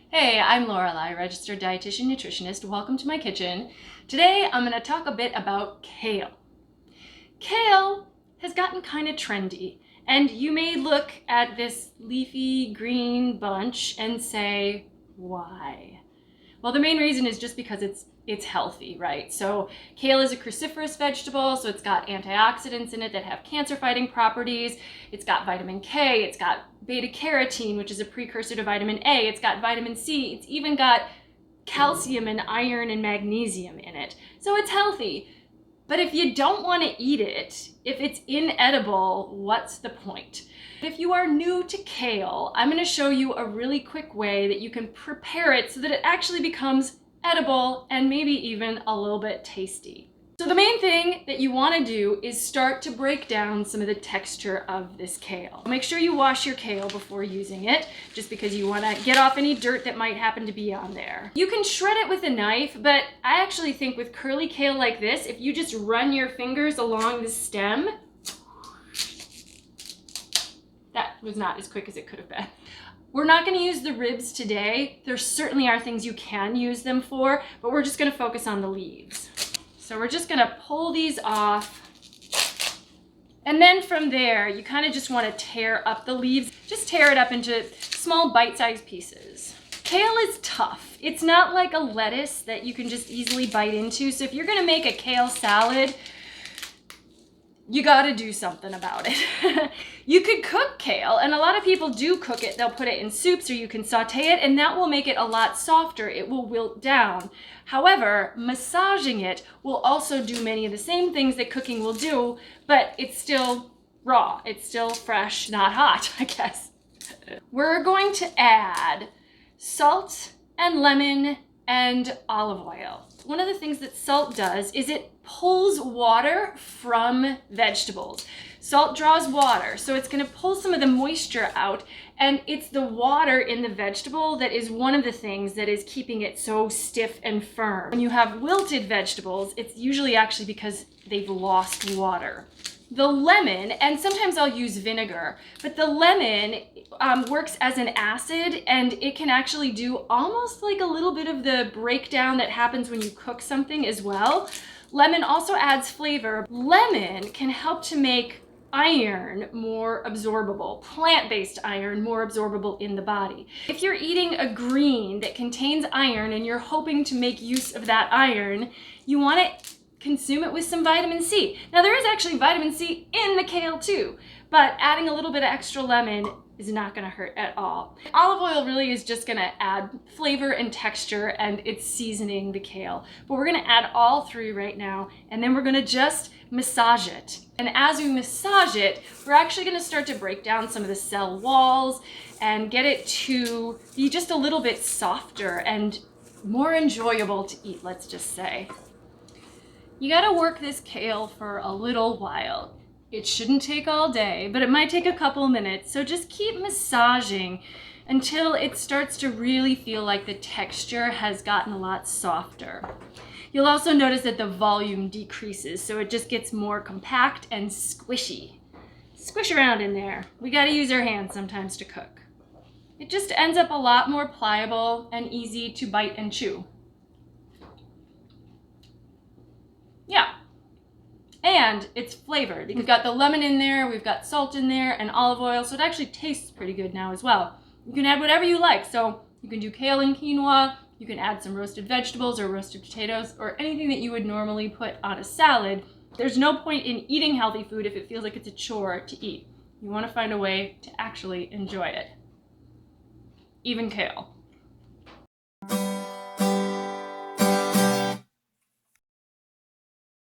Hey, I'm Lorelei, registered dietitian nutritionist. Welcome to my kitchen. Today I'm going to talk a bit about kale. Kale has gotten kind of trendy, and you may look at this leafy green bunch and say, why? Well, the main reason is just because it's healthy, right? So kale is a cruciferous vegetable, so it's got antioxidants in it that have cancer-fighting properties. It's got vitamin K, it's got beta-carotene, which is a precursor to vitamin A. It's got vitamin C. It's even got calcium and iron and magnesium in it. So it's healthy. But if you don't want to eat it, if it's inedible, what's the point? If you are new to kale, I'm going to show you a really quick way that you can prepare it so that it actually becomes edible and maybe even a little bit tasty. So the main thing that you want to do is start to break down some of the texture of this kale. Make sure you wash your kale before using it, just because you want to get off any dirt that might happen to be on there. You can shred it with a knife, but I actually think with curly kale like this, if you just run your fingers along the stem, that was not as quick as it could have been. We're not going to use the ribs today. There certainly are things you can use them for, but we're just going to focus on the leaves. So we're just going to pull these off. And then from there, you kind of just want to tear up the leaves. Just tear it up into small bite-sized pieces. Kale is tough. It's not like a lettuce that you can just easily bite into. So if you're going to make a kale salad, you got to do something about it. You could cook kale, and a lot of people do cook it. They'll put it in soups, or you can saute it, and that will make it a lot softer. It will wilt down. However, massaging it will also do many of the same things that cooking will do, but it's still raw. It's still fresh, not hot, I guess. We're going to add salt and lemon and olive oil. One of the things that salt does is it pulls water from vegetables. Salt draws water, so it's going to pull some of the moisture out, and it's the water in the vegetable that is one of the things that is keeping it so stiff and firm. When you have wilted vegetables, it's usually actually because they've lost water. The lemon, and sometimes I'll use vinegar, but the lemon works as an acid, and it can actually do almost like a little bit of the breakdown that happens when you cook something as well. Lemon also adds flavor. Lemon can help to make iron more absorbable, plant-based iron more absorbable in the body. If you're eating a green that contains iron and you're hoping to make use of that iron, you want to consume it with some vitamin C. Now there is actually vitamin C in the kale too, but adding a little bit of extra lemon is not going to hurt at all. Olive oil really is just going to add flavor and texture, and it's seasoning the kale. But we're going to add all three right now, and then we're going to just massage it. And as we massage it, we're actually going to start to break down some of the cell walls and get it to be just a little bit softer and more enjoyable to eat, let's just say. You got to work this kale for a little while. It shouldn't take all day, but it might take a couple minutes. So just keep massaging until it starts to really feel like the texture has gotten a lot softer. You'll also notice that the volume decreases, so it just gets more compact and squishy. Squish around in there. We got to use our hands sometimes to cook. It just ends up a lot more pliable and easy to bite and chew. Yeah. And it's flavored. We've got the lemon in there, we've got salt in there, and olive oil, so it actually tastes pretty good now as well. You can add whatever you like. So you can do kale and quinoa, you can add some roasted vegetables or roasted potatoes, or anything that you would normally put on a salad. There's no point in eating healthy food if it feels like it's a chore to eat. You want to find a way to actually enjoy it. Even kale.